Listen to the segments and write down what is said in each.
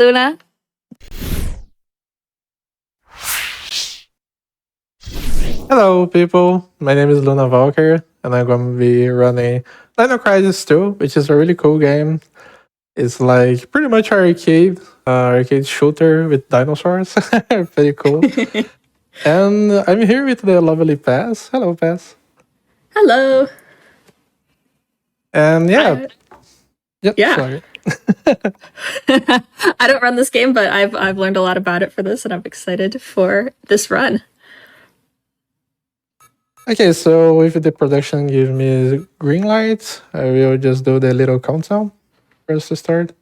Luna. Hello, people. My name is Luna Valkyr, and I'm going to be running Dino Crisis 2, which is a really cool game. It's like pretty much arcade shooter with dinosaurs. Pretty cool. And I'm here with the lovely Pass. Hello, Pass. Hello. And yeah, Yeah. sorry. I don't run this game, but I've learned a lot about it for this, and I'm excited for this run. Okay, so if the production gives me green light, I will just do the little countdown for us to start.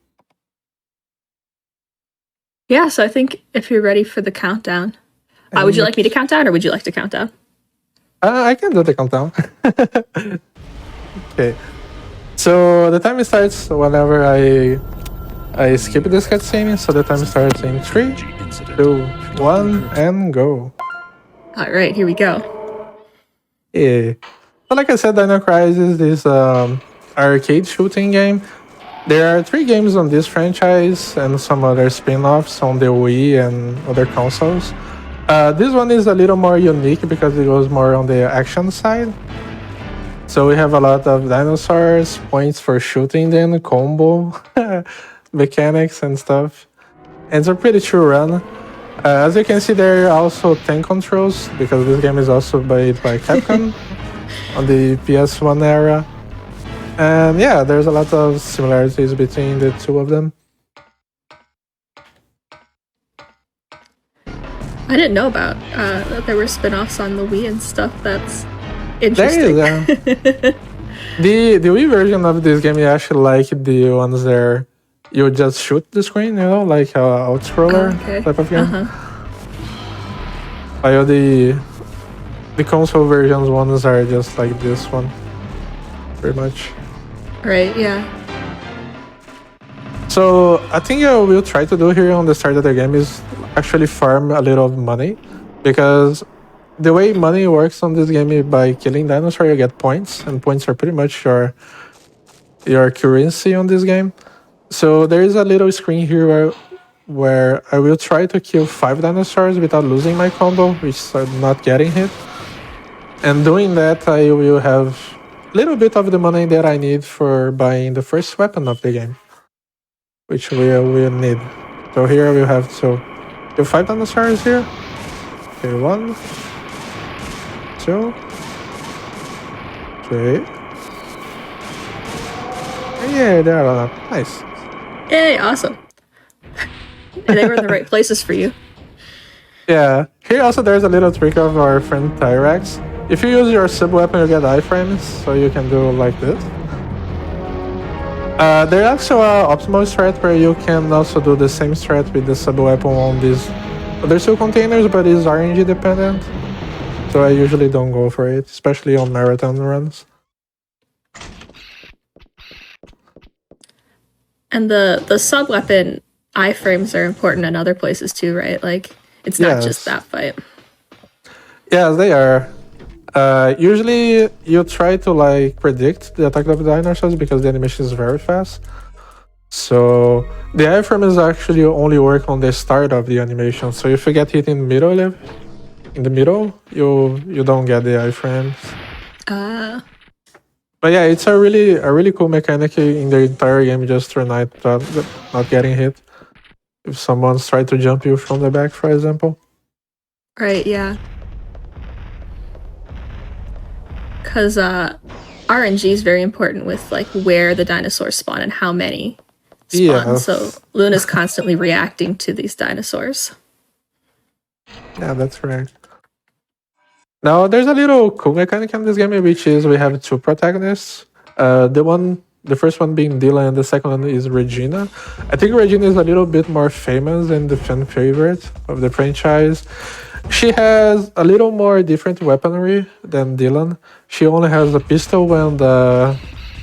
Yeah, so I think if you're ready for the countdown, would you like me to count down, or would you like to count down? I can do the countdown. Okay. So the time starts whenever I skip this cutscene, so the time starts in 3, 2, 1, and go. All right, here we go. Yeah. So like I said, Dino Crisis is arcade shooting game. There are 3 games on this franchise and some other spin-offs on the Wii and other consoles. This one is a little more unique because it goes more on the action side. So we have a lot of dinosaurs, points for shooting them, combo mechanics and stuff. And it's a pretty true run. As you can see, there are also 10 controls because this game is also made by Capcom on the PS1 era. And yeah, there's a lot of similarities between the two of them. I didn't know about that there were spin-offs on the Wii and stuff. That's interesting. There is, the Wii version of this game is actually like the ones there you just shoot the screen, like a out-scroller type of game. While the console versions ones are just like this one, pretty much. Right, yeah. So I think I will try to do here on the start of the game is actually farm a little money, because the way money works on this game is by killing dinosaurs you get points, and points are pretty much your currency on this game. So there is a little screen here where I will try to kill 5 dinosaurs without losing my combo, which is not getting hit. And doing that, I will have a little bit of the money that I need for buying the first weapon of the game, which we will need. So here we have to kill 5 dinosaurs here. Okay, 1, 2, 3. Yeah, there are nice. Yay, awesome. And they were in the right places for you. Yeah. Here also there's a little trick of our friend Tyrex. If you use your sub-weapon, you get iframes, so you can do like this. There's also an optimal strat where you can also do the same strat with the sub-weapon on these other 2 containers, but it's RNG dependent. So I usually don't go for it, especially on marathon runs. And the sub-weapon iframes are important in other places too, right? Like, it's not just that fight. Yes, they are. Usually you try to like predict the attack of the dinosaurs because the animation is very fast. So the iframes actually only work on the start of the animation. So if you get hit in the middle, you don't get the iframes. But yeah, it's a really cool mechanic in the entire game, just to not getting hit. If someone's trying to jump you from the back, for example. Right, yeah. Because RNG is very important with like where the dinosaurs spawn and how many spawn. Yeah. So Luna's constantly reacting to these dinosaurs. Yeah, that's correct. Now, there's a little cool mechanic in this game, which is we have 2 protagonists. The first one being Dylan, and the second one is Regina. I think Regina is a little bit more famous and the fan favorite of the franchise. She has a little more different weaponry than Dylan. She only has a pistol and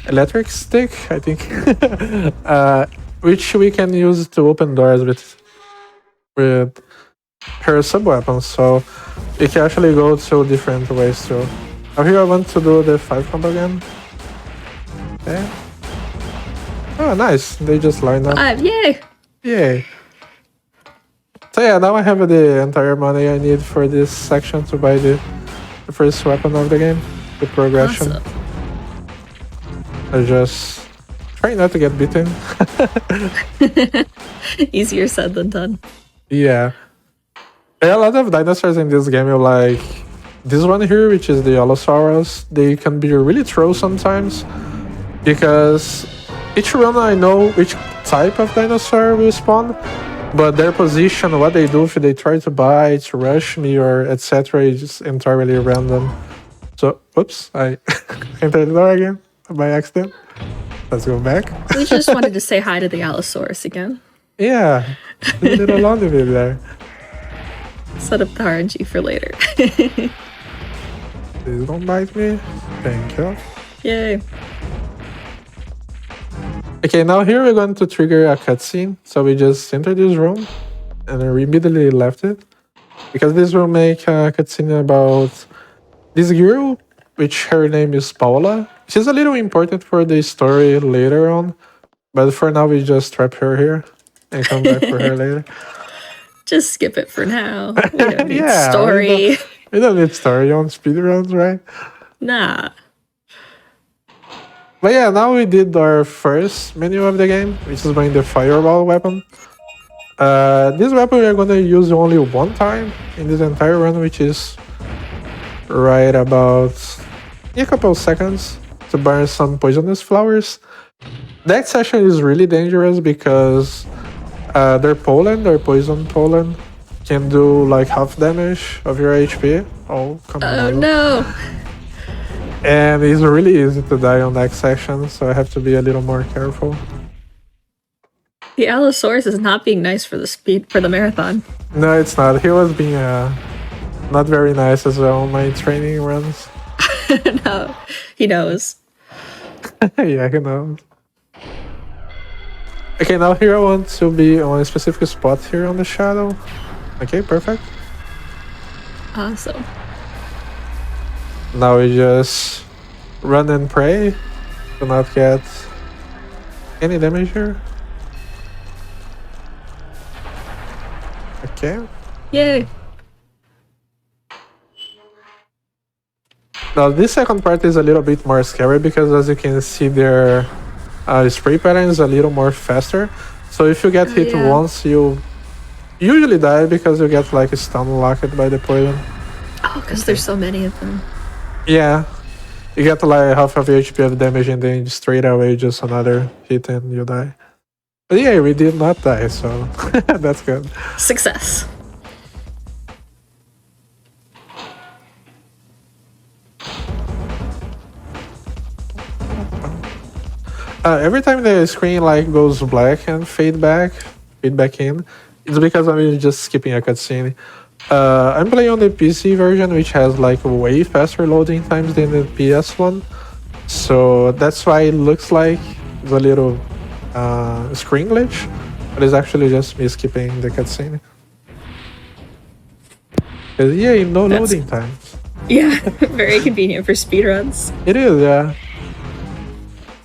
electric stick, I think, which we can use to open doors with her sub-weapons. So it can actually go 2 different ways too. Now here I want to do the 5 combo again. Okay. Oh, nice. They just line up. Yay! Yay. So yeah, now I have the entire money I need for this section to buy the first weapon of the game, the progression. Awesome. I just try not to get beaten. Easier said than done. Yeah. There are a lot of dinosaurs in this game, like this one here, which is the Allosaurus. They can be really troll sometimes, because each run I know which type of dinosaur will spawn, but their position, what they do, if they try to bite, rush me, or etc., is just entirely random. So, oops, I entered the door again by accident. Let's go back. We just wanted to say hi to the Allosaurus again. Yeah, a little laundry bit there. Set up the RNG for later. Please don't bite me. Thank you. Yay. Okay, now here we're going to trigger a cutscene. So we just entered this room and we immediately left it, because this will make a cutscene about this girl, which her name is Paula. She's a little important for the story later on, but for now we just trap her here and come back for her later. Just skip it for now. We don't need Yeah, story. We don't need story on speedruns, right? Nah. But yeah, now we did our first menu of the game, which is buying the fireball weapon. This weapon we are going to use only one time in this entire run, which is right about a couple of seconds to burn some poisonous flowers. That section is really dangerous because their poison pollen can do like half damage of your HP. Oh, come on. Oh no. And it's really easy to die on that section, so I have to be a little more careful. The Allosaurus is not being nice for the marathon. No, it's not. He was being not very nice as well on my training runs. No, he knows. Yeah, he knows. Okay, now here I want to be on a specific spot here on the shadow. Okay, perfect. Awesome. Now we just run and pray to not get any damage here. Okay. Yay. Now this second part is a little bit more scary because, as you can see, their spray pattern is a little more faster. So if you get hit once, you usually die because you get like stun locked by the poison. Oh, because there's so many of them. Yeah, you get like half of HP of damage and then straight away just another hit and you die. But yeah, we did not die, so that's good. Success. Every time the screen like goes black and fade back in, it's because I'm just skipping a cutscene. I'm playing on the PC version, which has like way faster loading times than the PS one, so that's why it looks like it's a little screen glitch, but it's actually just me skipping the cutscene. Yeah, no loading times. Yeah, very convenient for speedruns. It is, yeah.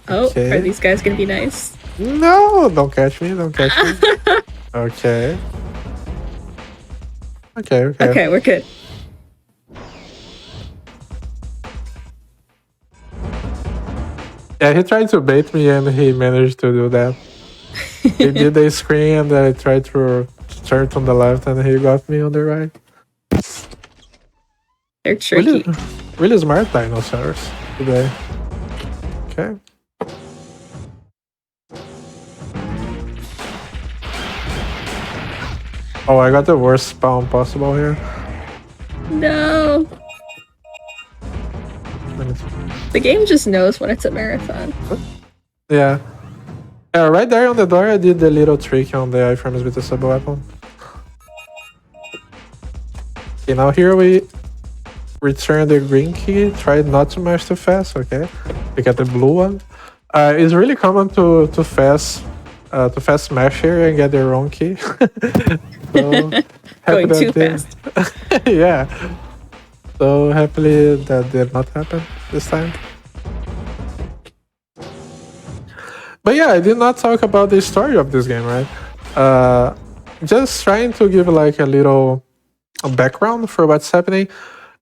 Oh, Okay. Are these guys gonna be nice? No, don't catch me, don't catch me. Okay. Okay. Okay, we're good. Yeah, he tried to bait me and he managed to do that. He did a screen and I tried to turn on the left and he got me on the right. They're tricky. Really smart dinosaurs today. Okay. Oh, I got the worst spawn possible here. No. The game just knows when it's a marathon. Yeah. Yeah, right there on the door I did the little trick on the iframes with the sub weapon. Okay, now here we return the green key. Try not to mash too fast, okay? We got the blue one. It's really common to fast smash here and get the wrong key. So, Going too fast. Yeah. So happily that did not happen this time. But yeah, I did not talk about the story of this game, right? just trying to give like a little background for what's happening.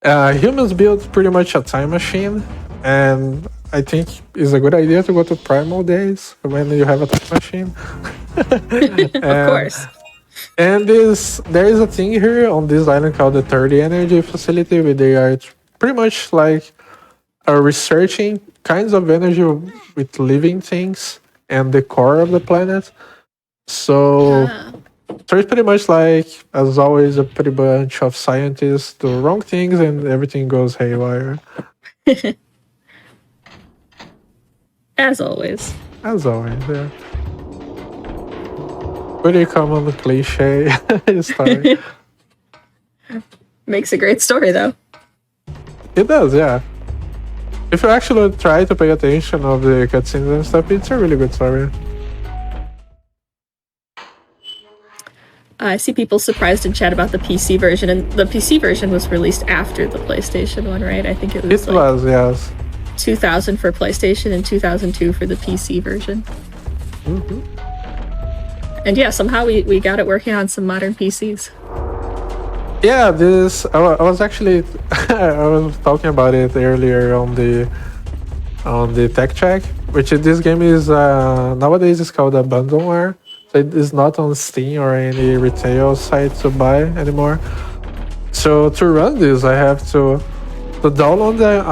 Humans built pretty much a time machine, and I think it's a good idea to go to primal days when you have a time machine. Of course. And there is a thing here on this island called the 30 Energy Facility, where they are pretty much like researching kinds of energy with living things and the core of the planet. So, Ah. so it's pretty much like, as always, a pretty bunch of scientists do wrong things and everything goes haywire. As always. As always, yeah. Pretty common cliche story. Makes a great story, though. It does, yeah. If you actually try to pay attention of the cutscenes and stuff, it's a really good story. I see people surprised in chat about the PC version, and the PC version was released after the PlayStation one, right? I think it was. It was, yes. 2000 for PlayStation and 2002 for the PC version. Mm-hmm. And yeah, somehow we got it working on some modern PCs. Yeah, I was actually I was talking about it earlier on the tech check, which this game is nowadays is called a bundleware. So it is not on Steam or any retail site to buy anymore. So to run this, I have to download the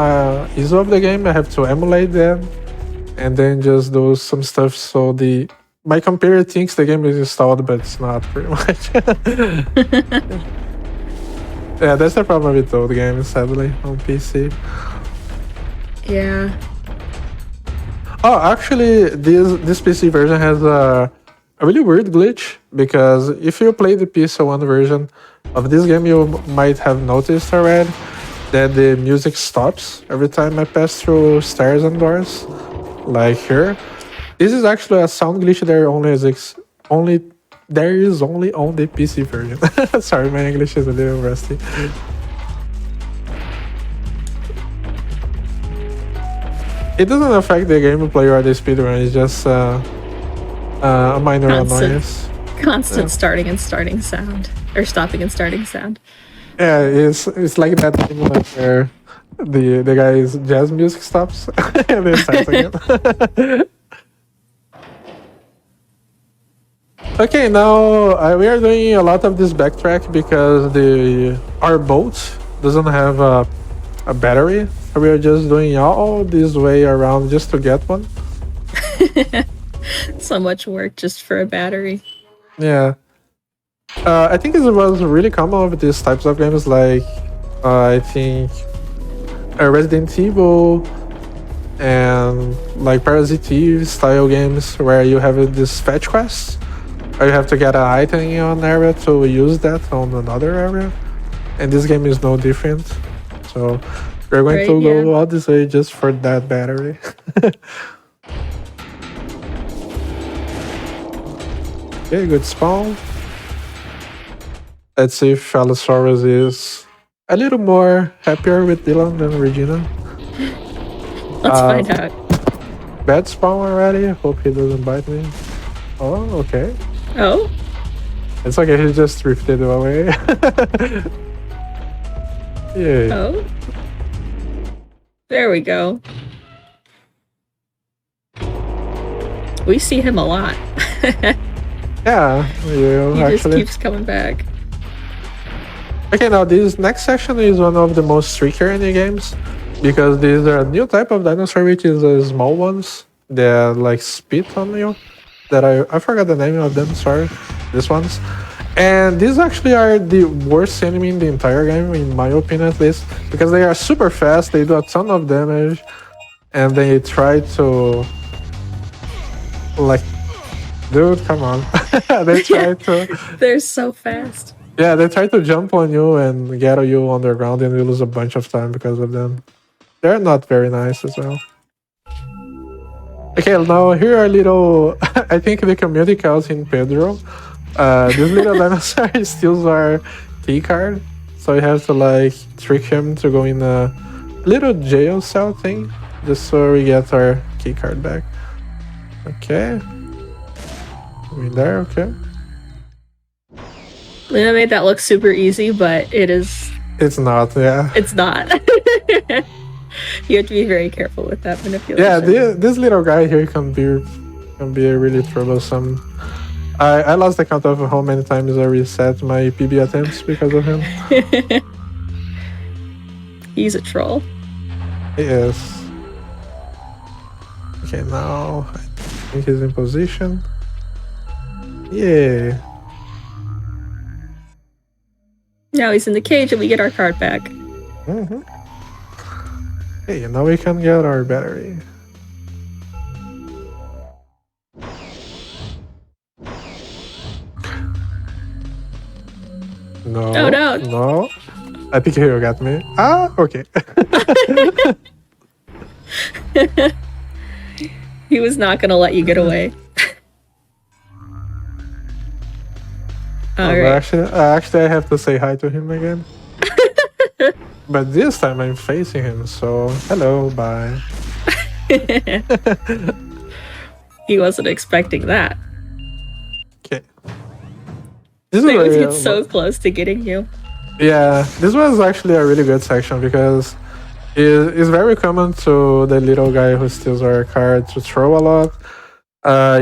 ISO of the game. I have to emulate them, and then just do some stuff. So my computer thinks the game is installed, but it's not, pretty much. Yeah, that's the problem with old games, sadly, on PC. Yeah. Oh, actually, this PC version has a really weird glitch, because if you play the PS1 version of this game, you might have noticed already that the music stops every time I pass through stairs and doors, like here. This is actually a sound glitch that there is only on the PC version. Sorry, my English is a little rusty. It doesn't affect the gameplay or the speedrun, it's just a minor annoyance. Constant starting and starting sound. Or stopping and starting sound. Yeah, it's like that thing where the guy's jazz music stops and then starts again. Okay, now we are doing a lot of this backtrack because our boat doesn't have a battery. We are just doing all this way around just to get one. So much work just for a battery. Yeah. I think it was really common with these types of games, like I think Resident Evil and like Parasite Eve style games where you have this fetch quest, or you have to get an item in an area to use that on another area, and this game is no different. So we're going to go all this way just for that battery. Okay, good spawn. Let's see if Allosaurus is a little more happier with Dylan than Regina. Let's find out. Bad spawn already. Hope he doesn't bite me. Oh, okay. Oh? It's okay, he just drifted away. Yeah. Oh? There we go. We see him a lot. Yeah, he actually. just keeps coming back. Okay, now this next section is one of the most trickier in the games, because these are a new type of dinosaur, which is the small ones that like spit on you. That I forgot the name of them, sorry. These ones. And these actually are the worst enemy in the entire game, in my opinion at least, because they are super fast, they do a ton of damage, and they try to like, dude, come on. They try to. They're so fast. Yeah, they try to jump on you and get you underground, and you lose a bunch of time because of them. They're not very nice as well. Okay, now here are little. I think the community calls him Pedro. This little dinosaur steals our key card, so we have to like trick him to go in a little jail cell thing, just so we get our key card back. Okay. In there, okay. Luna made that look super easy, but It's not, yeah. It's not. You have to be very careful with that manipulation. Yeah, this little guy here can be really troublesome. I lost the count of how many times I reset my PB attempts because of him. He's a troll. He is. Okay, now I think he's in position. Yeah. Now he's in the cage and we get our card back. Mm-hmm. Hey, now we can get our battery. No. Oh, no. No. I think you got me. Ah, okay. He was not going to let you get away. All right. Actually, I have to say hi to him again. But this time I'm facing him, so hello, bye. He wasn't expecting that. Okay. This is so close to getting you. Yeah, this was actually a really good section because it's very common to the little guy who steals our card to throw a lot.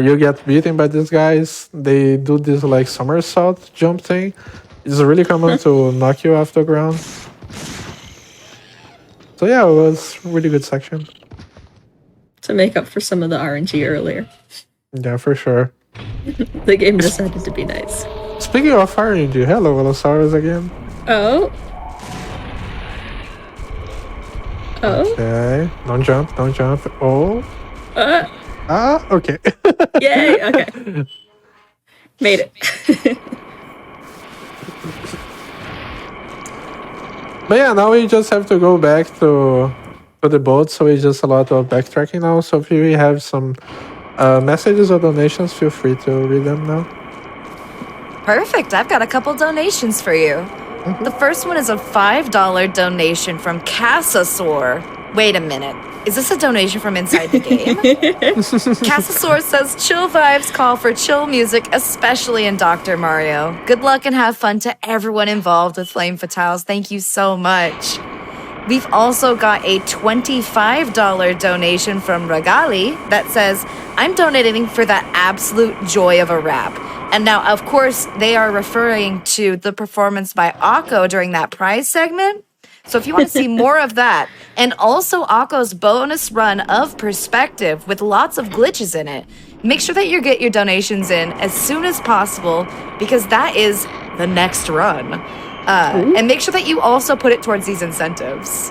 You get beaten by these guys. They do this like somersault jump thing. It's really common to knock you off the ground. So yeah, it was a really good section. To make up for some of the RNG earlier. Yeah, for sure. The game decided to be nice. Speaking of RNG, hello Velosaurus again. Oh. Oh. Okay, don't jump. Oh. Okay. Yay, okay. Made it. But yeah, now we just have to go back to the boat, so it's just a lot of backtracking now. So if you have some messages or donations, feel free to read them now. Perfect. I've got a couple donations for you. The first one is a $5 donation from Cassasaur. Wait a minute. Is this a donation from inside the game? Cassasaur says, chill vibes call for chill music, especially in Dr. Mario. Good luck and have fun to everyone involved with Flame Fatales. Thank you so much. We've also got a $25 donation from Ragali that says, I'm donating for that absolute joy of a rap. And now, of course, they are referring to the performance by Akko during that prize segment. So if you want to see more of that, and also Akko's bonus run of Perspective with lots of glitches in it, make sure that you get your donations in as soon as possible because that is the next run. And make sure that you also put it towards these incentives.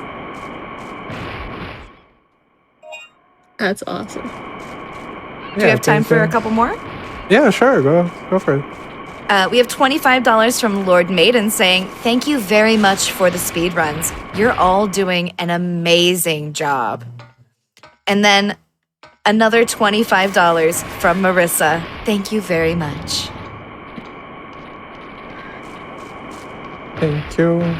That's awesome. Do we have time for a couple more? Yeah, sure. Go for it. We have $25 from Lord Maiden saying, thank you very much for the speed runs. You're all doing an amazing job. And then another $25 from Marissa. Thank you very much. Thank you.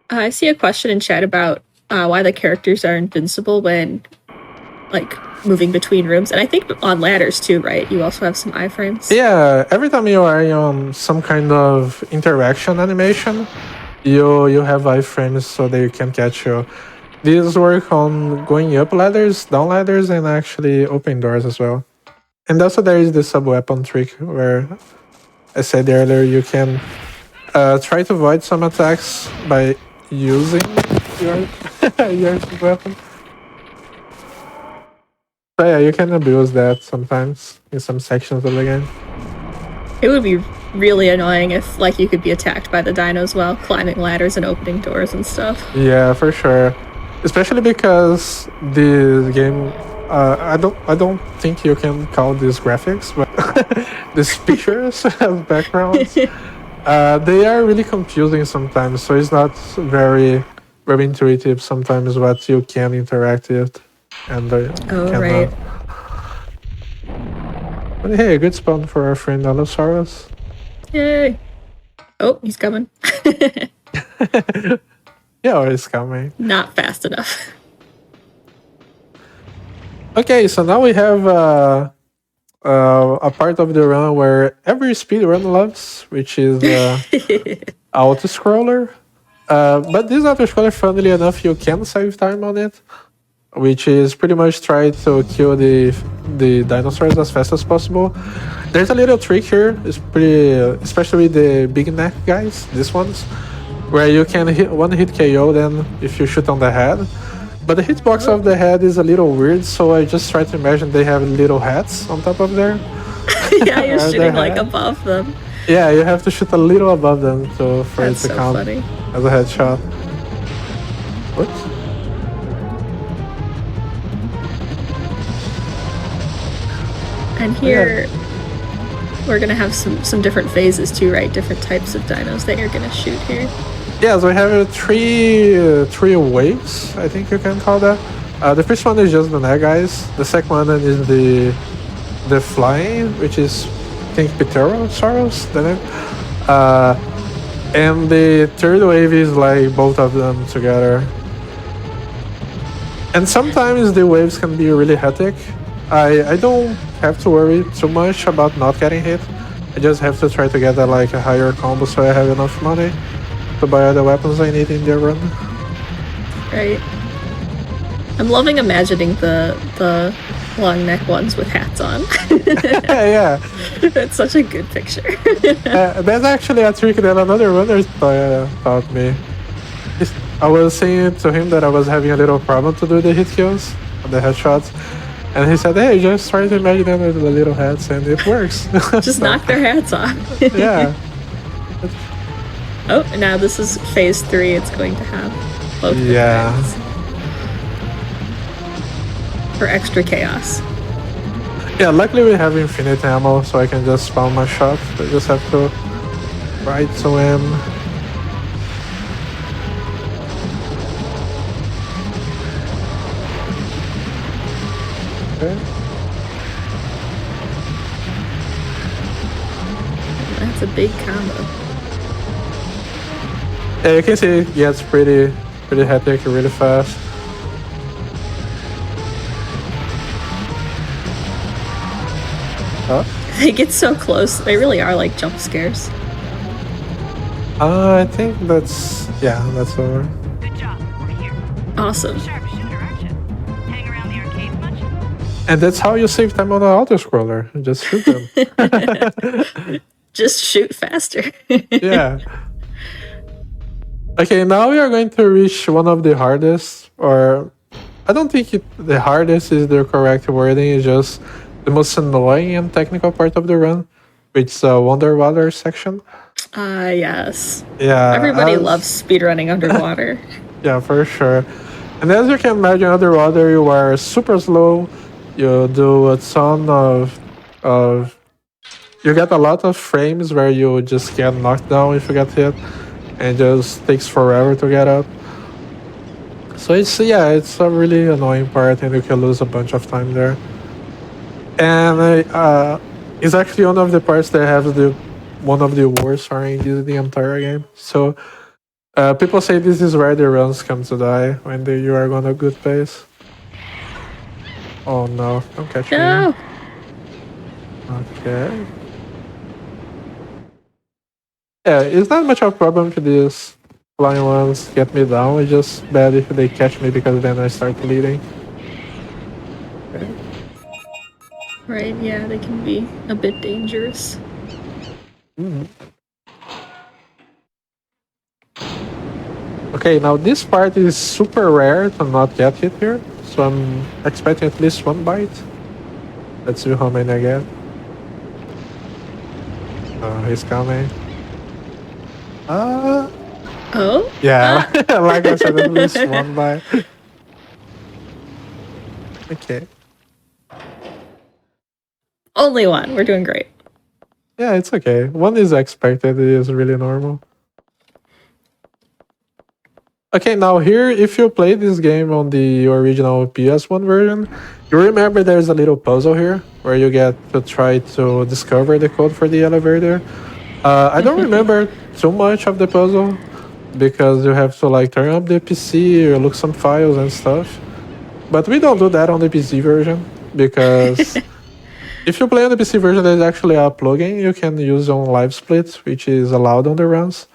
I see a question in chat about why the characters are invincible when, like, moving between rooms. And I think on ladders too, right? You also have some iframes. Yeah, every time you are on some kind of interaction animation, you have iframes so they can catch you. These work on going up ladders, down ladders, and actually open doors as well. And also there is the sub-weapon trick where I said earlier you can try to avoid some attacks by using your sub-weapon. But yeah, you can abuse that sometimes in some sections of the game. It would be really annoying if, like, you could be attacked by the dinos while climbing ladders and opening doors and stuff. Yeah, for sure. Especially because the game, I don't think you can call these graphics, but these pictures as backgrounds, they are really confusing sometimes. So it's not very intuitive sometimes what you can interact with. And cannot. Right. But hey, a good spawn for our friend Allosaurus. Yay. Oh, he's coming. Yeah, he's coming. Not fast enough. Okay, so now we have a part of the run where every speed run loves, which is auto scroller. But this auto scroller, funnily enough, you can save time on it, which is pretty much try to kill the dinosaurs as fast as possible. There's a little trick here. It's pretty, especially with the big neck guys. These ones, where you can hit one hit KO. Then if you shoot on the head. But the hitbox of the head is a little weird, so I just try to imagine they have little hats on top of there. Yeah, you're shooting like above them. Yeah, you have to shoot a little above them for it to so count funny. as a headshot. Whoops. And here, we're gonna have some different phases too, right? Different types of dinos that you're gonna shoot here. Yeah, so we have three waves, I think you can call that. The first one is just the neck guys. The second one is the flying, which is I think Pterosaurus, the name. And the third wave is like both of them together. And sometimes the waves can be really hectic. I don't have to worry too much about not getting hit. I just have to try to get a higher combo so I have enough money to buy all the weapons I need in the run. Right. I'm loving imagining the long neck ones with hats on. Yeah. That's such a good picture. That's actually a trick that another runner taught me. I was saying to him that I was having a little problem to do the hit kills, the headshots. And he said, hey, just try to imagine them with the little hats and it works. Just knock their hats off. Yeah. Oh, now this is phase 3. It's going to have both the things for extra chaos. Yeah, luckily we have infinite ammo, so I can just spawn my shot. I just have to right to him. Okay. That's a big combo. Yeah, you can see it gets pretty hectic really fast. Huh? They get so close. They really are like jump scares. I think that's over. Good job. We're here. Awesome. Sharpshooter, aren't you? Hang around the arcade much? And that's how you save time on the auto scroller. Just shoot them. Just shoot faster. Yeah. Okay, now we are going to reach one of the hardest, or I don't think the hardest is the correct wording. It's just the most annoying and technical part of the run, which is the underwater section. Yes. Yeah. Everybody loves speedrunning underwater. Yeah, for sure. And as you can imagine, underwater you are super slow. You do a ton of you get a lot of frames where you just get knocked down if you get hit, and it just takes forever to get up. So it's a really annoying part, and you can lose a bunch of time there. And it's actually one of the parts that has one of the worst RNGs in the entire game. So people say this is where the runs come to die, when you are on a good pace. Oh no, don't catch me. No. Okay. Yeah, it's not much of a problem to these flying ones get me down. It's just bad if they catch me because then I start bleeding. Okay. Right, yeah, they can be a bit dangerous. Okay, now this part is super rare to not get hit here, so I'm expecting at least one bite. Let's see how many I get. Oh, he's coming. Oh? Yeah, like I said, at least one bite. Okay. Only one. We're doing great. Yeah, it's okay. One is expected. It is really normal. Okay, now here, if you play this game on the original PS1 version, you remember there's a little puzzle here where you get to try to discover the code for the elevator. I don't remember too much of the puzzle because you have to turn up the PC or look some files and stuff. But we don't do that on the PC version because If you play on the PC version, there's actually a plugin you can use on Live Split, which is allowed on the runs,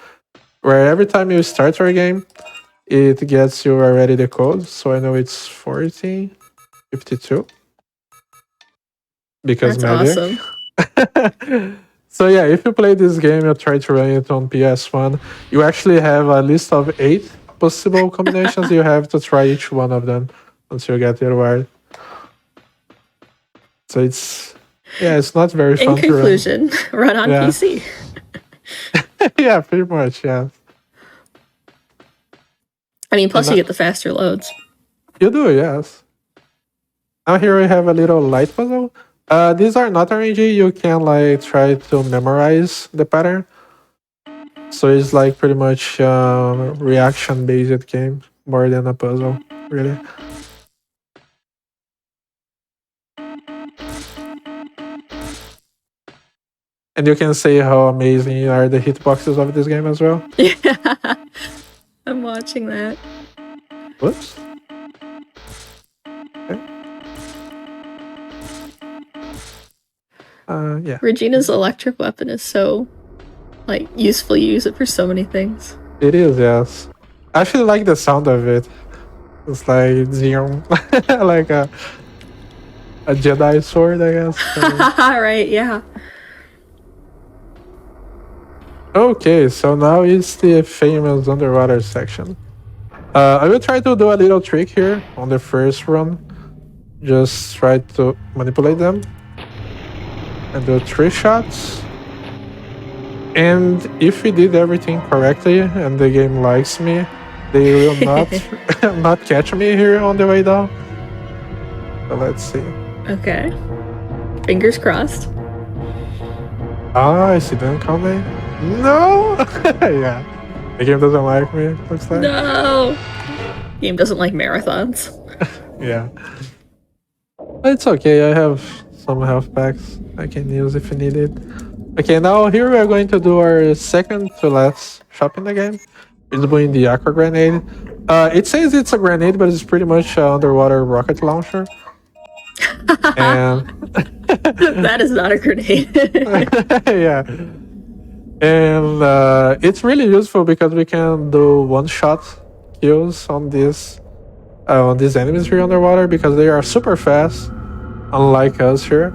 where every time you start your game, it gets you already the code. So I know it's 1452. Because That's magic. awesome. So yeah, if you play this game, you try to run it on PS1, you actually have a list of 8 possible combinations. You have to try each one of them until you get it right. So it's not very fun In to run. conclusion, run on Yeah. PC. Yeah, pretty much, yeah. I mean, plus And you get the faster loads. You do, yes. Now here we have a little light puzzle. These are not RNG. You can like try to memorize the pattern. So it's like pretty much reaction-based game more than a puzzle, really. And you can see how amazing are the hitboxes of this game as well. Yeah. I'm watching that. Whoops. Yeah. Regina's electric weapon is so, like, useful. You use it for so many things. It is, yes. I actually like the sound of it. It's like Zion, like a Jedi sword, I guess. Right, yeah. Okay, so now it's the famous underwater section. I will try to do a little trick here on the first run. Just try to manipulate them and do 3 shots. And if we did everything correctly and the game likes me, they will not not catch me here on the way down. So let's see. Okay. Fingers crossed. Ah, I see them coming. No! Yeah. The game doesn't like me, looks like. No! Game doesn't like marathons. Yeah. It's okay, I have some health packs I can use if needed. Okay, now here we are going to do our second to last shop in the game. It's doing the aqua grenade. It says it's a grenade, but it's pretty much an underwater rocket launcher. And That is not a grenade. yeah. And it's really useful because we can do one-shot kills on these enemies here underwater because they are super fast, unlike us here.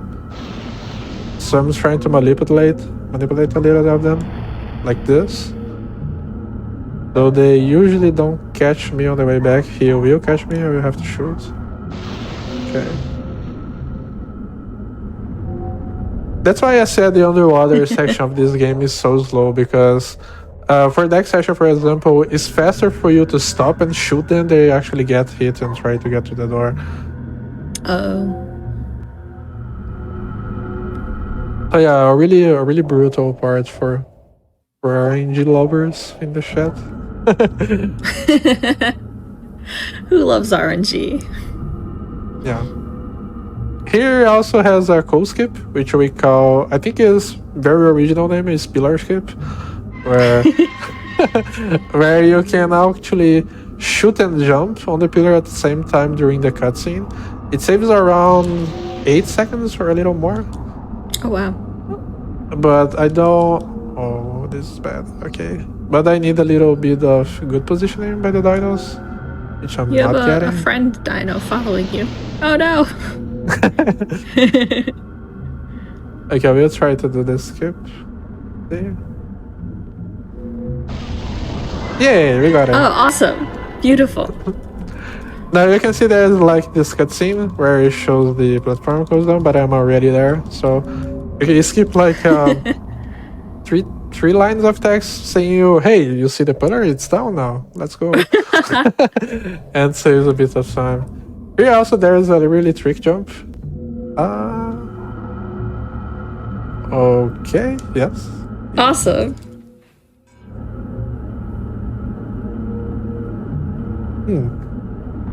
So I'm trying to manipulate a little of them, like this. Though they usually don't catch me on the way back. He will catch me, I will have to shoot. Okay. That's why I said the underwater section of this game is so slow, because for that section, for example, it's faster for you to stop and shoot than they actually get hit and try to get to the door. Oh. So yeah, a really brutal part for RNG lovers in the chat. Who loves RNG? Yeah. Here also has a cold skip, which we call, I think his very original name is pillar skip, where where you can actually shoot and jump on the pillar at the same time during the cutscene. It saves around 8 seconds or a little more. Oh, wow. But I don't... Oh, this is bad. Okay. But I need a little bit of good positioning by the dinos, which I'm You have not getting. a friend dino following you. Oh, no. Okay, we'll try to do the skip. There. Yay, we got it. Oh, awesome. Beautiful. Now you can see there's like this cutscene where it shows the platform goes down, but I'm already there. So you skip like three lines of text saying you, hey, you see the pillar? It's down now. Let's go. And saves a bit of time. Here also there's a really trick jump. Okay, yes. Awesome.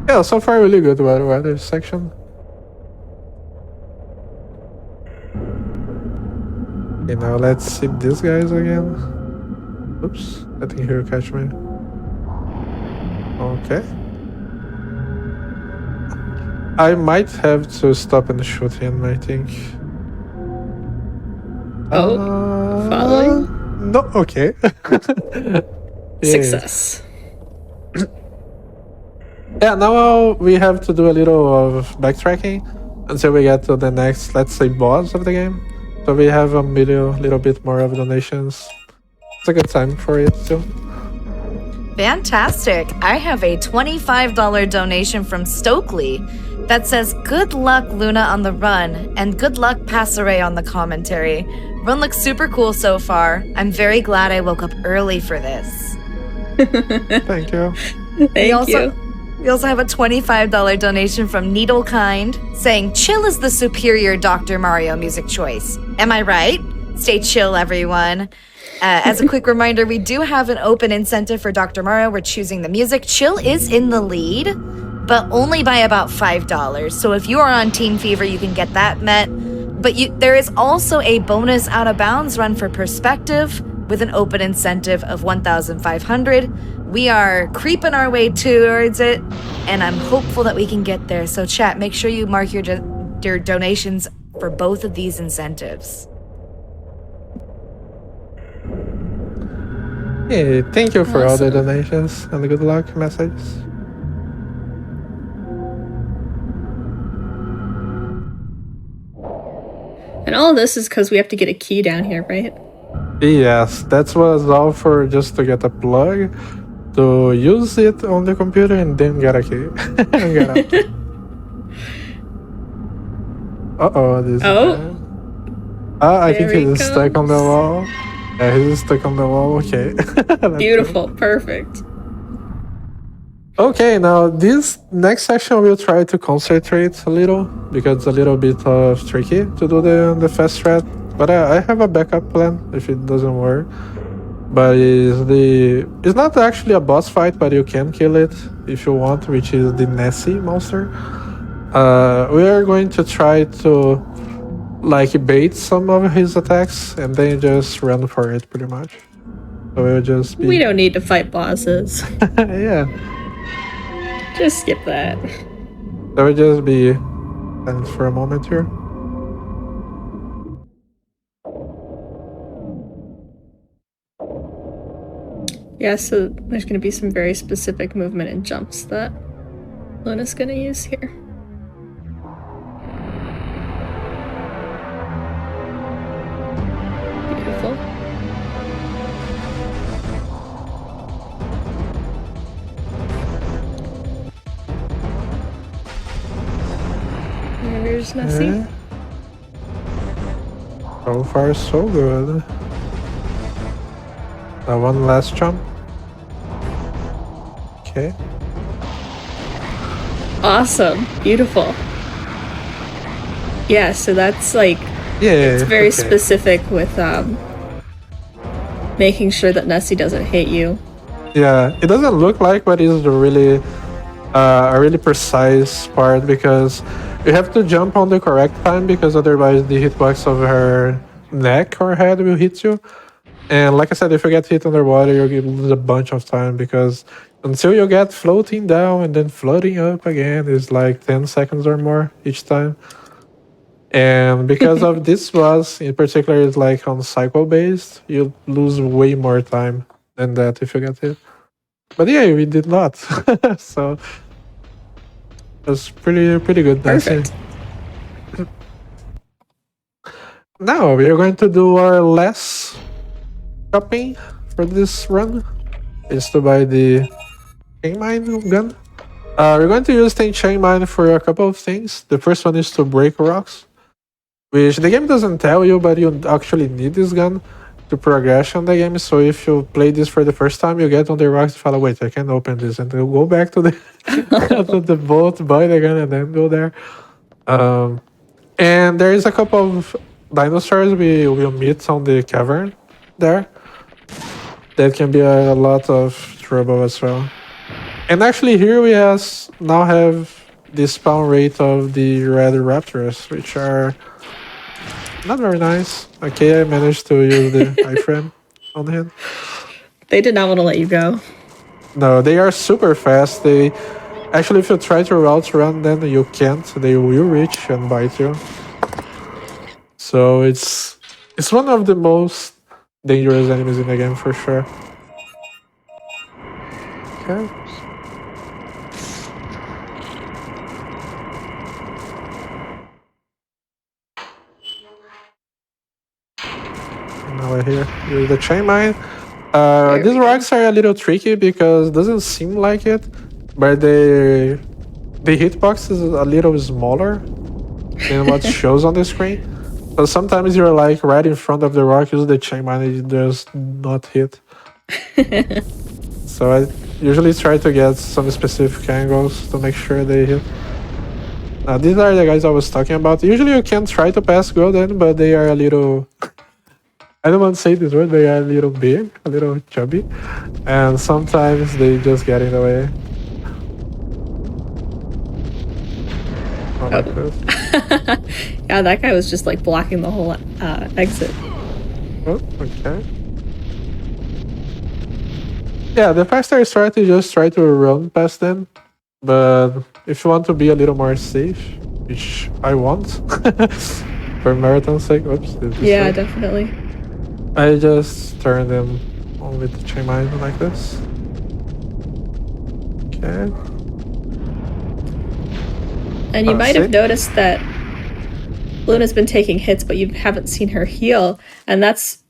Yeah, so far really good weather section. Okay, now let's see these guys again. Oops, I think he'll catch me. Okay. I might have to stop and shoot him, I think. Following. No, okay. Yeah. Success. Yeah, now we have to do a little of backtracking until we get to the next, let's say, boss of the game. So we have a little bit more of donations. It's a good time for it too. Fantastic. I have a $25 donation from Stokely that says, "Good luck, Luna, on the run, and good luck, Passere, on the commentary. Run looks super cool so far. I'm very glad I woke up early for this." Thank you. Thank you. We also have a $25 donation from Needlekind saying, "Chill is the superior Dr. Mario music choice. Am I right? Stay chill, everyone." As a quick reminder, we do have an open incentive for Dr. Mario. We're choosing the music. Chill is in the lead, but only by about $5. So if you are on Team Fever, you can get that met. But there is also a bonus out of bounds run for Perspective with an open incentive of 1,500. We are creeping our way towards it, and I'm hopeful that we can get there. So chat, make sure you mark your donations for both of these incentives. Yeah, thank you for all the Awesome. donations and the good luck messages. And all of this is because we have to get a key down here, right? Yes, that was all for just to get a plug, to use it on the computer and then get a key. And get out. Uh-oh, this Oh. guy. I think There he he's stuck on the comes. wall. Yeah, he's stuck on the wall. Okay. That's Beautiful. Perfect. Okay, now this next section we'll try to concentrate a little because it's a little bit tricky to do the fast strat. But I have a backup plan if it doesn't work. But it's not actually a boss fight, but you can kill it if you want, which is the Nessie monster. We are going to try to like bait some of his attacks and then just run for it pretty much. So we'll just be We don't need to fight bosses. yeah. Just skip that. So we'll just be silent for a moment here. Yeah, so there's going to be some very specific movement and jumps that Luna's going to use here. Beautiful. There's Nessie. Okay. So far, so good. Now one last jump. Okay. Awesome. Beautiful. Yeah, so that's like, Yeah. it's very okay. specific with making sure that Nessie doesn't hit you. Yeah, it doesn't look like, but it's really a really precise part because you have to jump on the correct time because otherwise the hitbox of her neck or head will hit you. And like I said, if you get hit underwater, you lose a bunch of time because until you get floating down and then floating up again is like 10 seconds or more each time. And because of this boss in particular is like on cycle based, you lose way more time than that if you get hit. But yeah, we did not. So that's pretty good. Perfect. Now we are going to do our last shopping for this run. Is to buy the chain mine gun. We're going to use the chain mine for a couple of things. The first one is to break rocks, which the game doesn't tell you, but you actually need this gun to progress on the game. So if you play this for the first time, you get on the rocks, follow, wait, I can open this, and then go back to the to the boat, buy the gun, and then go there. And there is a couple of dinosaurs we will meet on the cavern there. That can be a lot of trouble as well. And actually here we now have the spawn rate of the red raptors, which are not very nice. Okay, I managed to use the iframe on him. They did not want to let you go. No, they are super fast. They actually, if you try to outrun them, you can't. They will reach and bite you. So it's It's one of the most dangerous enemies in the game for sure. Okay. Now we're here with the chain mine. These rocks are a little tricky because it doesn't seem like it, but the hitbox is a little smaller than what shows on the screen. So sometimes you're like right in front of the rock, use the chain mine, it does not hit. So I usually try to get some specific angles to make sure they hit. Now these are the guys I was talking about. Usually you can try to pass golden, but they are a little... I don't want to say this word, they are a little big, a little chubby. And sometimes they just get in the way. Not like this. Yeah, that guy was just like blocking the whole exit. Oh, okay. Yeah, the faster strategy just try to run past them. But if you want to be a little more safe, which I want, for marathon's sake, oops. Yeah, definitely. I just turn them on with the chain mine like this. Okay. And you might have noticed that Luna's been taking hits, but you haven't seen her heal. And that's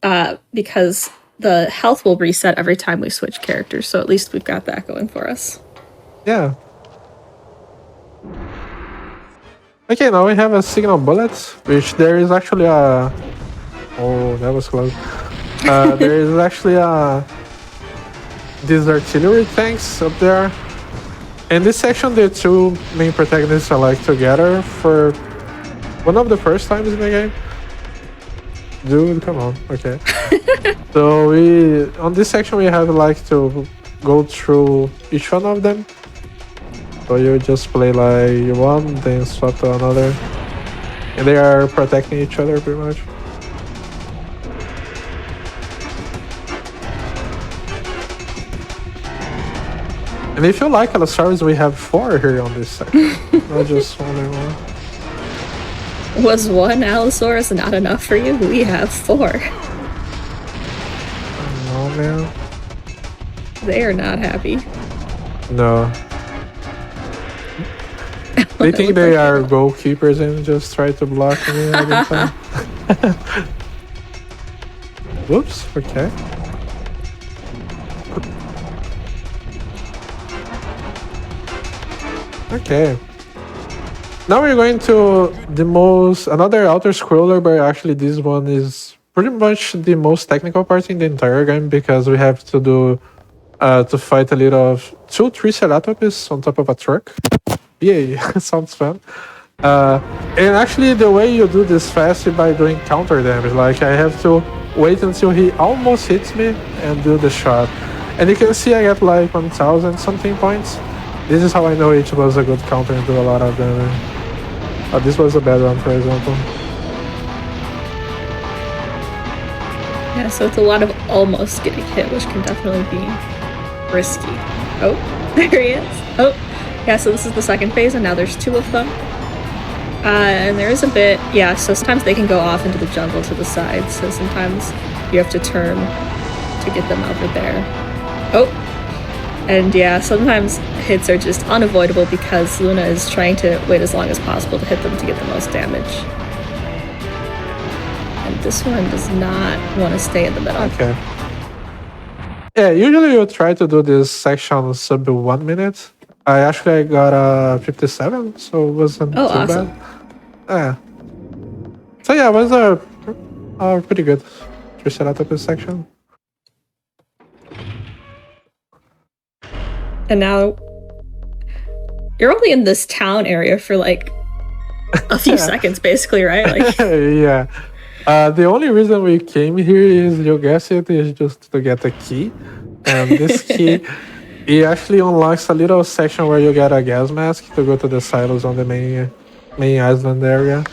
because the health will reset every time we switch characters. So at least we've got that going for us. Yeah. Okay, now we have a signal bullet, which there is actually a... Oh, that was close. There is actually these artillery tanks up there. In this section, the two main protagonists are like together for one of the first times in the game. Dude, come on. Okay. So on this section we have like to go through each one of them. So you just play like one, then swap to another, and they are protecting each other pretty much. And if you like Allosaurus, we have 4 here on this section, not just only one. Was one Allosaurus not enough for you? We have 4. Oh man. They are not happy. No. They think they are goalkeepers and just try to block me all the time. Whoops, okay. Okay. Now we're going to another outer scroller, but actually this one is pretty much the most technical part in the entire game because we have to do to fight a little of 2 Triceratops on top of a truck. Yay, sounds fun. And actually the way you do this fast is by doing counter damage. Like I have to wait until he almost hits me and do the shot. And you can see I get like 1000 something points. This is how I know it was a good counter and do a lot of damage. This was a bad one, for example. Yeah, so it's a lot of almost getting hit, which can definitely be risky. Oh, there he is. Oh, yeah, so this is the second phase, and now there's 2 of them. And there is a bit, yeah, so sometimes they can go off into the jungle to the side, so sometimes you have to turn to get them over there. Oh, and yeah, sometimes hits are just unavoidable because Luna is trying to wait as long as possible to hit them to get the most damage. And this one does not want to stay in the middle. Okay. Yeah, usually you try to do this section sub 1 minute. I got a 57, so it wasn't too awesome. bad. Yeah. So yeah, it was a pretty good Triceratops section. And now you're only in this town area for like a few seconds, basically, right? Like, yeah. The only reason we came here is, you guess it, is just to get a key. And this key, it actually unlocks a little section where you get a gas mask to go to the silos on the main island area.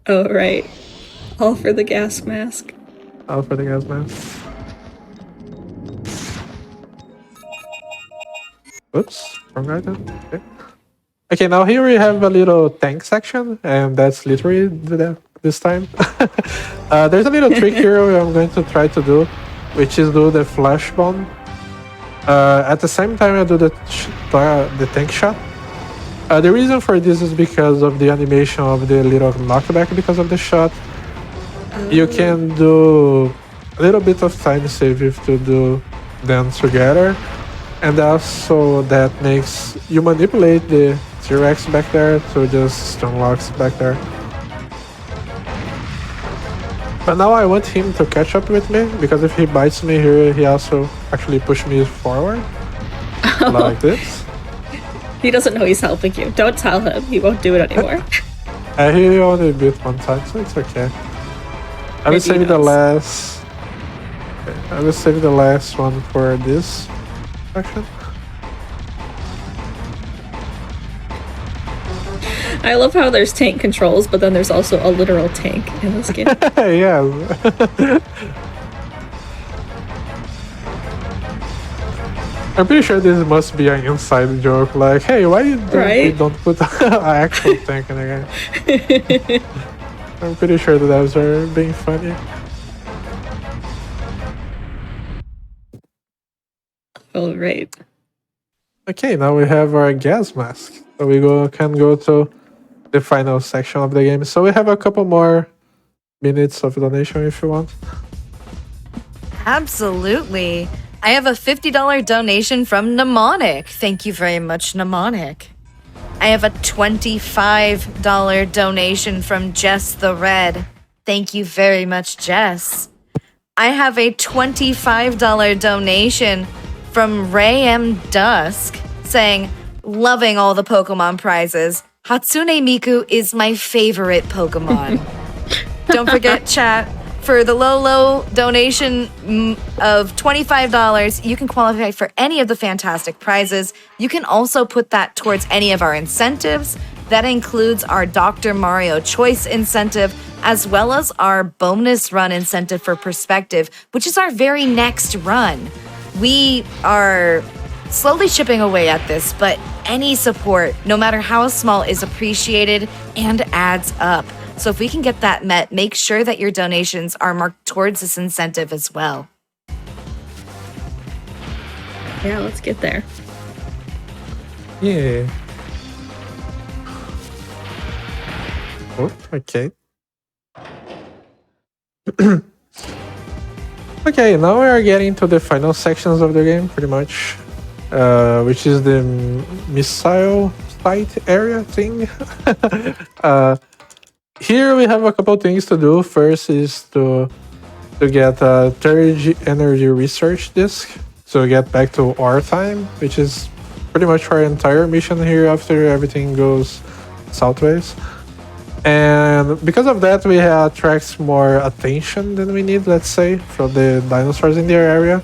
oh, right. All for the gas mask. All for the gas mask. Oops, wrong item. Okay. Okay, now here we have a little tank section, and that's literally this time. There's a little trick here I'm going to try to do, which is do the flash bomb. At the same time I do the tank shot. The reason for this is because of the animation of the little knockback because of the shot. You can do a little bit of time save if you do them together. And also that makes you manipulate the T-Rex back there to just stun locks back there. But now I want him to catch up with me, because if he bites me here, he also actually push me forward. Like this. He doesn't know he's helping you. Don't tell him. He won't do it anymore. He only bit one time, so it's okay. I will save the last. I will save the last one for this section. I love how there's tank controls, but then there's also a literal tank in this game. Yeah. I'm pretty sure this must be an inside joke, like, hey, why you don't put an actual tank in the game? I'm pretty sure the devs are being funny. Oh, right. Okay, now we have our gas mask. So we can go to the final section of the game. So we have a couple more minutes of donation if you want. Absolutely. I have a $50 donation from Mnemonic. Thank you very much, Mnemonic. I have a $25 donation from Jess the Red. Thank you very much, Jess. I have a $25 donation from Ray M. Dusk saying, loving all the Pokemon prizes. Hatsune Miku is my favorite Pokemon. Don't forget, chat, for the low donation of $25, you can qualify for any of the fantastic prizes. You can also put that towards any of our incentives. That includes our Dr. Mario Choice incentive, as well as our bonus run incentive for Perspective, which is our very next run. We are slowly chipping away at this, but any support, no matter how small, is appreciated and adds up. So if we can get that met, make sure that your donations are marked towards this incentive as well. Yeah, let's get there. Yeah. Oh, okay. Okay, now we are getting to the final sections of the game, pretty much. Which is the missile site area thing. Here we have a couple things to do. First is to get a third energy research disk to get back to our time, which is pretty much our entire mission here after everything goes southways. And because of that, we attract more attention than we need, let's say, from the dinosaurs in their area.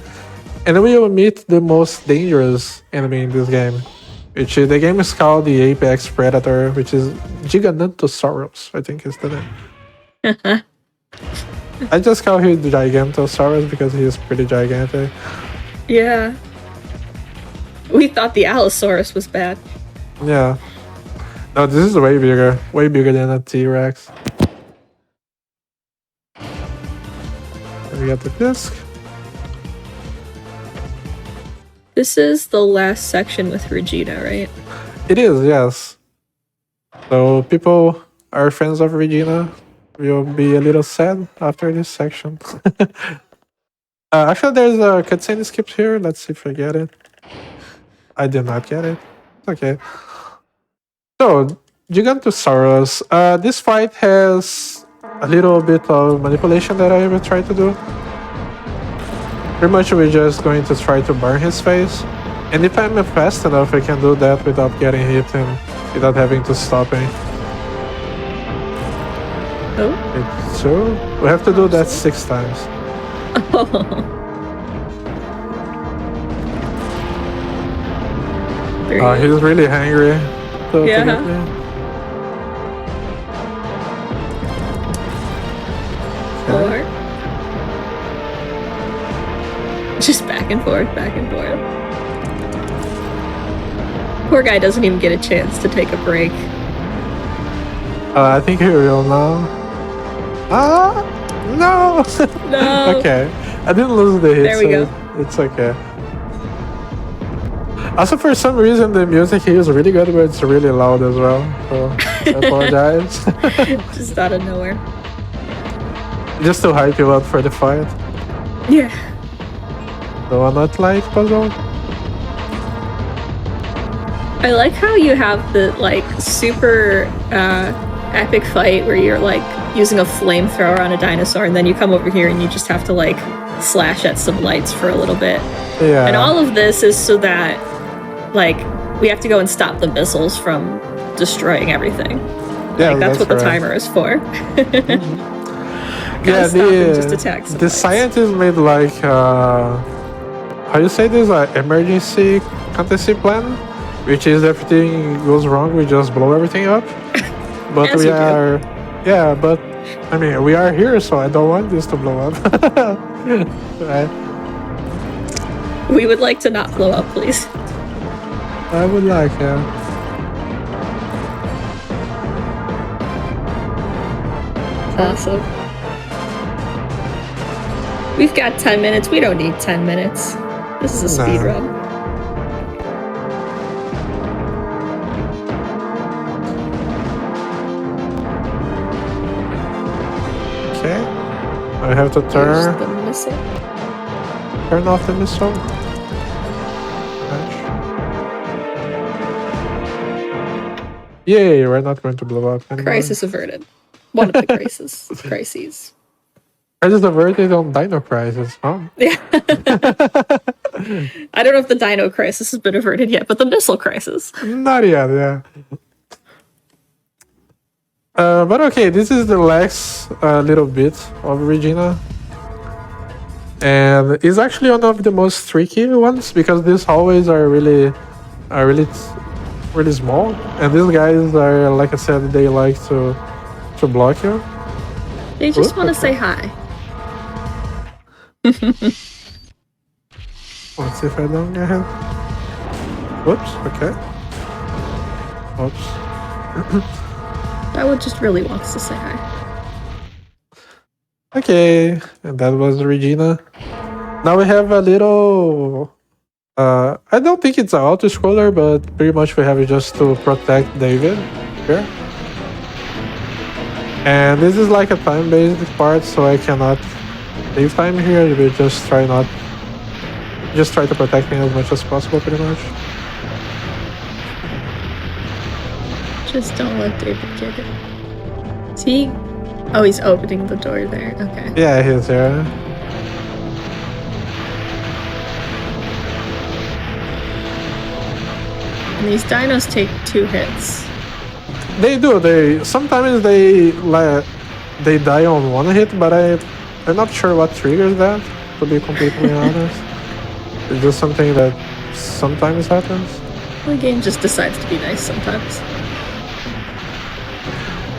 And we will meet the most dangerous enemy in this game, which the game is called the Apex Predator, which is Gigantosaurus, I think is the name. I just call him Gigantosaurus because he is pretty gigantic. Yeah. We thought the Allosaurus was bad. Yeah. No, this is way bigger than a T-Rex. We got the disc. This is the last section with Regina, right? It is, yes. So people are fans of Regina will be a little sad after this section. Actually, there's a cutscene skipped here. Let's see if I get it. I did not get it. Okay. So, Gigantosaurus. This fight has a little bit of manipulation that I will try to do. Pretty much we're just going to try to burn his face. And if I'm fast enough, I can do that without getting hit and without having to stop him. Oh. So, we have to do that 6 times. He's really hungry. So Yeah. to get me. Okay. Or just back and forth, back and forth. Poor guy doesn't even get a chance to take a break. I think he will now. Ah, no. No. Okay, I didn't lose the hit. There we so go. It's okay. Also, for some reason, the music here is really good, but it's really loud as well. So I apologize. Just out of nowhere. Just to hype you up for the fight. Yeah. So I'm not like puzzle. I like how you have the like super epic fight where you're like using a flamethrower on a dinosaur, and then you come over here and you just have to like slash at some lights for a little bit. Yeah. And all of this is so that like we have to go and stop the missiles from destroying everything. Yeah, Like that's what the correct. timer is for. Yeah, stop and just attack some the lights. scientists made like how you say this, emergency contingency plan, which is everything goes wrong, we just blow everything up. But As we you do. are, yeah, but I mean we are here, so I don't want this to blow up. Right? We would like to not blow up, please. I would like, yeah. Awesome. We've got 10 minutes. We don't need 10 minutes. This is a speed No. run. Okay. I have to Here's turn the missile. off the missile. Yay, we're not going to blow up anymore. Crisis averted. One of the crises. Crisis averted on Dino Crisis, huh? Yeah. I don't know if the Dino crisis has been averted yet, but the missile crisis. Not yet, yeah. But okay, this is the last little bit of Regina. And it's actually one of the most tricky ones because these hallways are really small. And these guys are, like I said, they like to block you. They just Ooh, want to okay. say hi. Let's see if I don't get him. Whoops, okay. Whoops. That one just really wants to say hi. Okay, and that was Regina. Now we have a little... I don't think it's an auto-scroller, but pretty much we have it just to protect David here. And this is like a time-based part, so I cannot save time here. We just try to protect him as much as possible, pretty much. Just don't let David get it. Is he? Oh, he's opening the door there. Okay. Yeah, he's there. And these dinos take 2 hits. They do. Sometimes they die on one hit, but I'm not sure what triggers that. To be completely honest, it's just something that sometimes happens. The game just decides to be nice sometimes.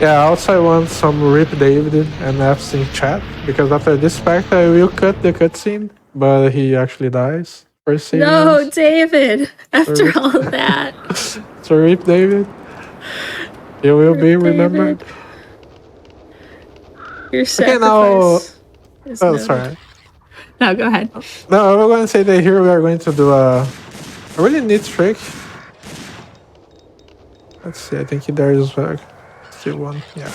Yeah. Also, I want some Rip David and F's in chat because after this fact, I will cut the cutscene, but he actually dies for saving No, us. David! After Rip. all of that. So Rip David, you will be Rip remembered. David. Your Okay, now. sacrifice is Oh, noted. sorry. No, go ahead. No, we're going to say that here we are going to do a really neat trick. Let's see, I think there is still one. Yeah.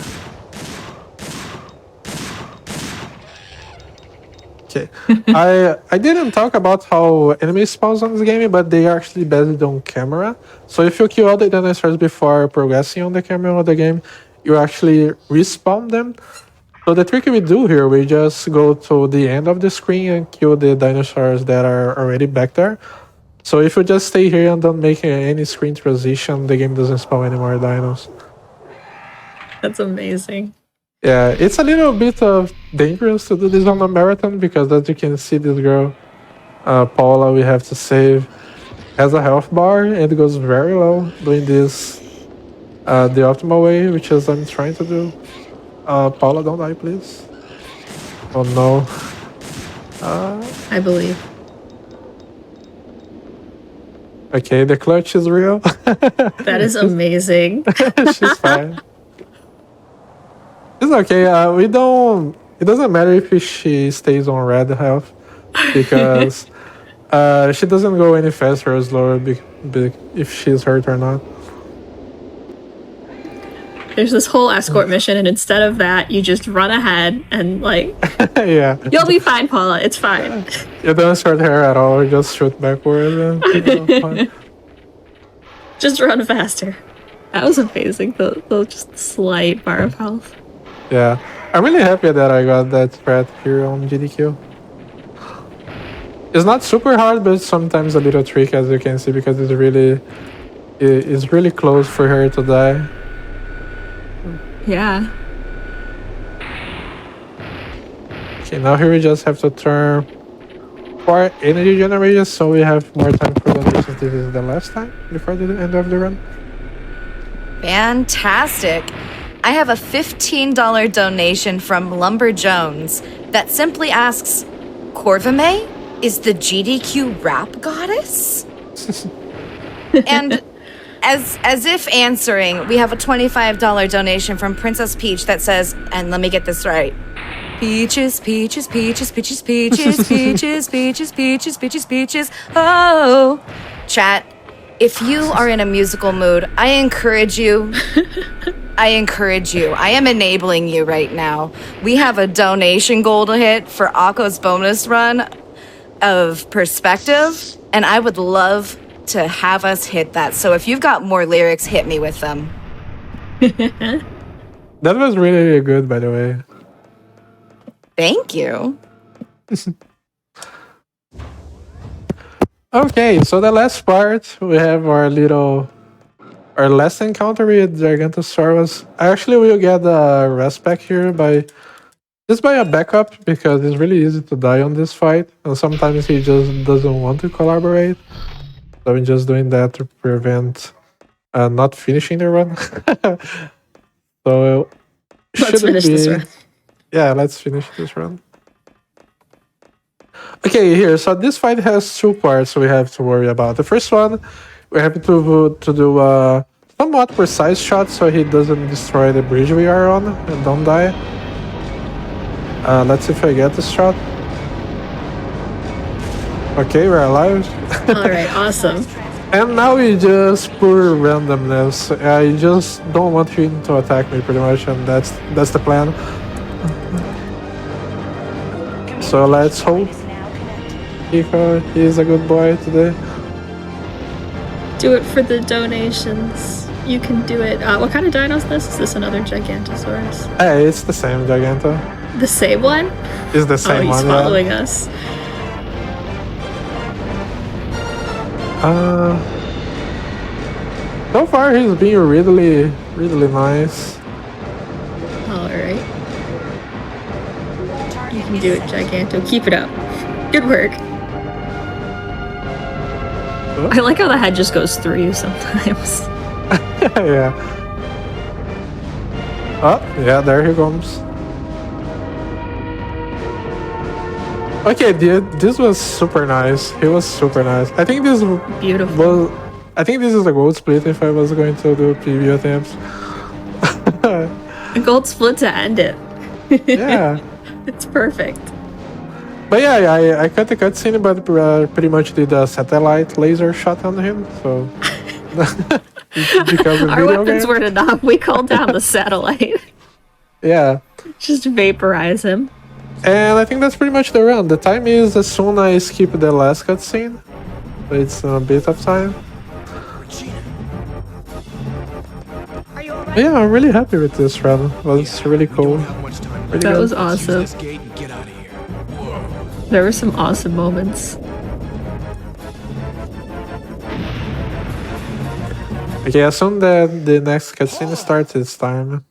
Okay. I didn't talk about how enemies spawn on this game, but they are actually based on camera. So if you kill all the dinosaurs before progressing on the camera of the game, you actually respawn them. So the trick we do here, we just go to the end of the screen and kill the dinosaurs that are already back there. So if you just stay here and don't make any screen transition, the game doesn't spawn any more dinos. That's amazing. Yeah, it's a little bit of dangerous to do this on a marathon because as you can see, this girl, Paula, we have to save, has a health bar and it goes very low doing this the optimal way, which is I'm trying to do. Paula, don't die, please. Oh no. I believe. Okay, the clutch is real. That is amazing. She's fine. It's okay. We don't. It doesn't matter if she stays on red health because she doesn't go any faster or slower if she's hurt or not. There's this whole escort mission, and instead of that, you just run ahead and like, Yeah. you'll be fine, Paula. It's fine. You don't start her at all. You just shoot backwards. And, fine. Just run faster. That was amazing. The just slight bar of health. Yeah. I'm really happy that I got that threat here on GDQ. It's not super hard, but sometimes a little tricky, as you can see, because it's really close for her to die. Yeah. Okay, now here we just have to turn for energy generation, so we have more time for donations. This is the last time before the end of the run. Fantastic. I have a $15 donation from Lumber Jones that simply asks, Corvame is the GDQ rap goddess? And as if answering, we have a $25 donation from Princess Peach that says, and let me get this right, peaches, peaches, peaches, peaches, peaches, peaches, peaches, peaches, peaches, peaches, oh. Chat, if you are in a musical mood, I encourage you. I am enabling you right now. We have a donation goal to hit for Akko's bonus run of Perspective, and I would love to have us hit that. So if you've got more lyrics, hit me with them. That was really good, by the way. Thank you. Okay, so the last part, we have our last encounter with Gigantosaurus. Actually, we'll get a rest back here by a backup, because it's really easy to die on this fight, and sometimes he just doesn't want to collaborate. So I'm just doing that to prevent not finishing the run. So Let's finish this run. Yeah, let's finish this run. Okay, here. So this fight has two parts we have to worry about. The first one, we have to do a somewhat precise shot so he doesn't destroy the bridge we are on and don't die. Let's see if I get this shot. Okay, we're alive. All right, awesome. And now we just pure randomness. I just don't want him to attack me, pretty much, and that's the plan. So let's hope he's a good boy today. Do it for the donations. You can do it. What kind of dino is this? Is this another Gigantosaurus? Hey, it's the same Giganto. The same one? It's the same he's one. following us. So far he's being really, really nice. Alright. You can do it, Giganto. Keep it up. Good work. Oh. I like how the head just goes through you sometimes. Yeah. Oh, yeah, there he comes. Okay, dude, this was super nice. He was super nice. I think this Beautiful. I think this is a gold split if I was going to do preview attempts. A gold split to end it. Yeah. It's perfect. But yeah, I cut the cutscene, but pretty much did a satellite laser shot on him, so... because of Our video weapons game. weren't enough. We called down the satellite. Yeah. Just vaporize him. And I think that's pretty much the run. The time is as soon I skip the last cutscene. But it's a bit of time. Yeah, I'm really happy with this run. It was really cool. Really That good. was awesome. There were some awesome moments. Okay, as soon as the next cutscene starts, it's time.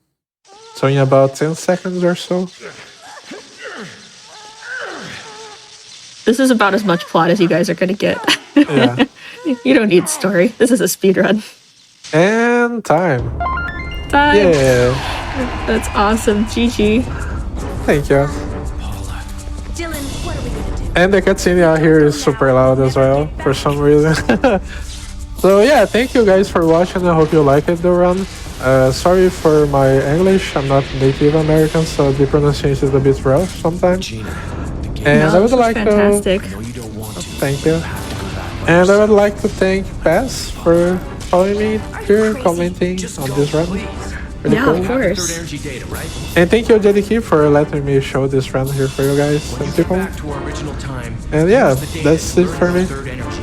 So in about 10 seconds or so. This is about as much plot as you guys are gonna get. Yeah. You don't need story. This is a speed run. And time. Time. Yeah. That's awesome. GG. Thank you. Dylan, what are we gonna do? And the cutscene out here is super loud as well, for some reason. So yeah, thank you guys for watching. I hope you liked the run. Sorry for my English. I'm not Native American, so the pronunciation is a bit rough sometimes. And I would this was like fantastic. to thank you. And I would like to thank Pass for following me here, commenting on this run. Really Yeah, cool. of course. Third energy data, right? And thank you, JDK, for letting me show this run here for you guys When and you get people. back to our original time, And yeah, use the data that's to it learn for about me. third energy.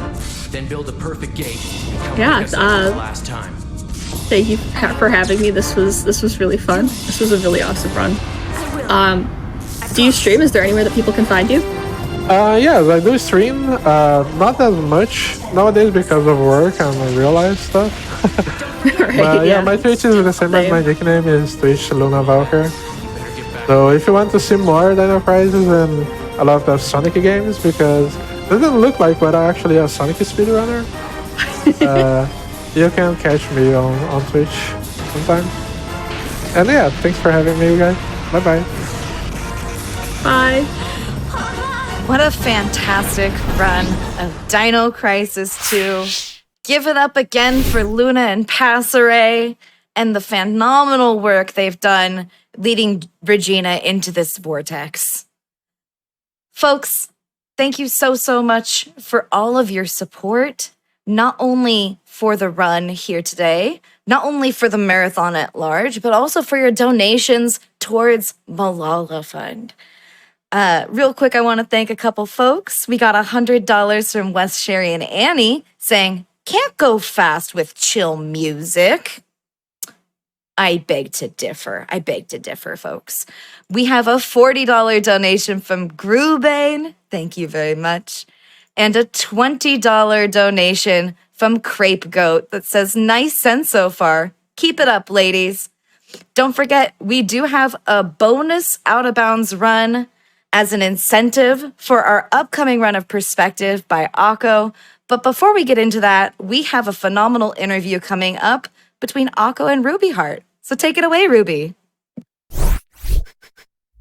Then build a perfect gate. and come Yeah, pick us up the last time. Thank you for having me. This was really fun. This was a really awesome run. Do you stream? Is there anywhere that people can find you? Yes, I do stream. Not as much nowadays because of work and real life stuff. Right, But yeah, my Twitch is the same as my Same. nickname is Twitch Luna Valkyr. So if you want to see more Dino prizes and a lot of Sonic games, because it doesn't look like but I'm actually a Sonic speedrunner, you can catch me on Twitch sometime. And yeah, thanks for having me, guys. Bye bye. Bye. What a fantastic run of Dino Crisis 2. Give it up again for Luna and Passere and the phenomenal work they've done leading Regina into this vortex. Folks, thank you so much for all of your support, not only for the run here today, not only for the marathon at large, but also for your donations towards Malala Fund. Real quick, I want to thank a couple folks. We got $100 from West Sherry and Annie saying, "Can't go fast with chill music." I beg to differ. I beg to differ, folks. We have a $40 donation from Grubane. Thank you very much. And a $20 donation from Crepe Goat that says, "Nice sense so far. Keep it up, ladies." Don't forget, we do have a bonus Out of Bounds run as an incentive for our upcoming run of Perspective by Akko. But before we get into that, we have a phenomenal interview coming up between Akko and Ruby Heart. So take it away, Ruby.